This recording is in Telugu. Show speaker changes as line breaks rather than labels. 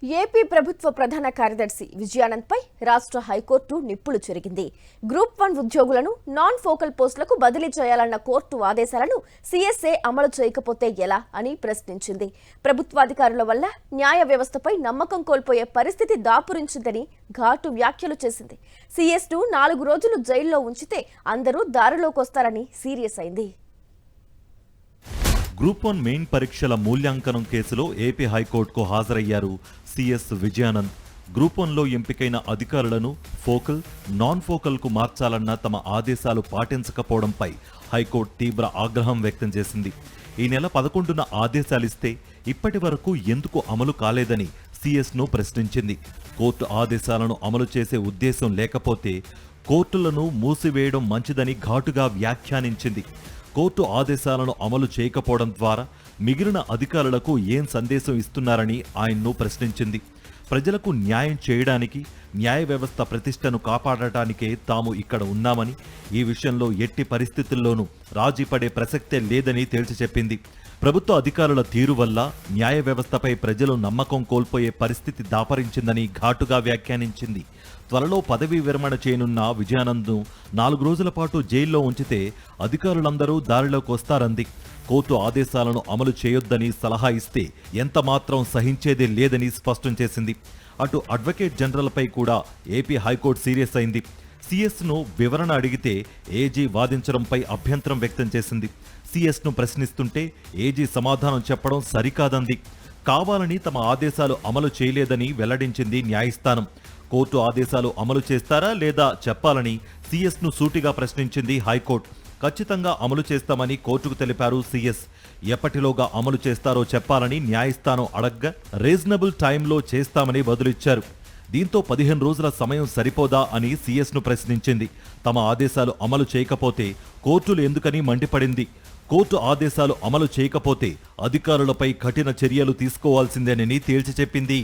ఏపీ ప్రభుత్వ ప్రధాన కార్యదర్శి విజయానంద్పై రాష్ట్ర హైకోర్టు నిప్పులు చెరిగింది. గ్రూప్ 1 ఉద్యోగులను నాన్ ఫోకల్ పోస్టులకు బదిలీ చేయాలన్న కోర్టు ఆదేశాలను సీఎస్ఏ అమలు చేయకపోతే ఎలా అని ప్రశ్నించింది. ప్రభుత్వాధికారుల వల్ల న్యాయ వ్యవస్థపై నమ్మకం కోల్పోయే పరిస్థితి దాపురించిందని ఘాటు వ్యాఖ్యలు చేసింది. సీఎస్ను 4 రోజులు జైల్లో ఉంచితే అందరూ దారిలోకొస్తారని సీరియస్ అయింది.
గ్రూప్ 1 మెయిన్ పరీక్షల మూల్యాంకనం కేసులో ఏపీ హైకోర్టుకు హాజరయ్యారు సిఎస్ విజయానంద్. గ్రూప్ 1లో ఎంపికైన అధికారులను ఫోకల్, నాన్ ఫోకల్కు మార్చాలన్న తమ ఆదేశాలు పాటించకపోవడంపై హైకోర్టు తీవ్ర ఆగ్రహం వ్యక్తం చేసింది. ఈ నెల 11న ఆదేశాలిస్తే ఇప్పటి వరకు ఎందుకు అమలు కాలేదని సిఎస్ను ప్రశ్నించింది. కోర్టు ఆదేశాలను అమలు చేసే ఉద్దేశం లేకపోతే కోర్టులను మూసివేయడం మంచిదని ఘాటుగా వ్యాఖ్యానించింది. కోర్టు ఆదేశాలను అమలు చేయకపోవడం ద్వారా మిగిలిన అధికారులకు ఏం సందేశం ఇస్తున్నారని ఆయన్ను ప్రశ్నించింది. ప్రజలకు న్యాయం చేయడానికి, న్యాయ వ్యవస్థ ప్రతిష్టను కాపాడటానికే తాము ఇక్కడ ఉన్నామని, ఈ విషయంలో ఎట్టి పరిస్థితుల్లోనూ రాజీ పడే ప్రసక్తే లేదని తేల్చి చెప్పింది. ప్రభుత్వ అధికారుల తీరు వల్ల న్యాయ వ్యవస్థపై ప్రజలు నమ్మకం కోల్పోయే పరిస్థితి దాపరించిందని ఘాటుగా వ్యాఖ్యానించింది. త్వరలో పదవీ విరమణ చేయనున్న విజయానంద్ను 4 రోజుల పాటు జైల్లో ఉంచితే అధికారులందరూ దారిలోకి వస్తారంది. కోర్టు ఆదేశాలను అమలు చేయొద్దని సలహా ఇస్తే ఎంతమాత్రం సహించేదే లేదని స్పష్టం చేసింది. అటు అడ్వకేట్ జనరల్పై కూడా ఏపీ హైకోర్టు సీరియస్ అయింది. సిఎస్ను వివరణ అడిగితే ఏజీ వాదించడంపై అభ్యంతరం వ్యక్తం చేసింది. సిఎస్ను ప్రశ్నిస్తుంటే ఏజీ సమాధానం చెప్పడం సరికాదంది. కావాలని తమ ఆదేశాలు అమలు చేయలేదని వెల్లడించింది న్యాయస్థానం. కోర్టు ఆదేశాలు అమలు చేస్తారా లేదా చెప్పాలని సిఎస్ను సూటిగా ప్రశ్నించింది హైకోర్టు. ఖచ్చితంగా అమలు చేస్తామని కోర్టుకు తెలిపారు సిఎస్. ఎప్పటిలోగా అమలు చేస్తారో చెప్పాలని న్యాయస్థానం అడగ్గా రీజనబుల్ టైంలో చేస్తామని బదులిచ్చారు. దీంతో 15 రోజుల సమయం సరిపోదా అని సిఎస్ను ప్రశ్నించింది. తమ ఆదేశాలు అమలు చేయకపోతే కోర్టులు ఎందుకని మండిపడింది. కోర్టు ఆదేశాలు అమలు చేయకపోతే అధికారులపై కఠిన చర్యలు తీసుకోవాల్సిందేనని తేల్చి చెప్పింది.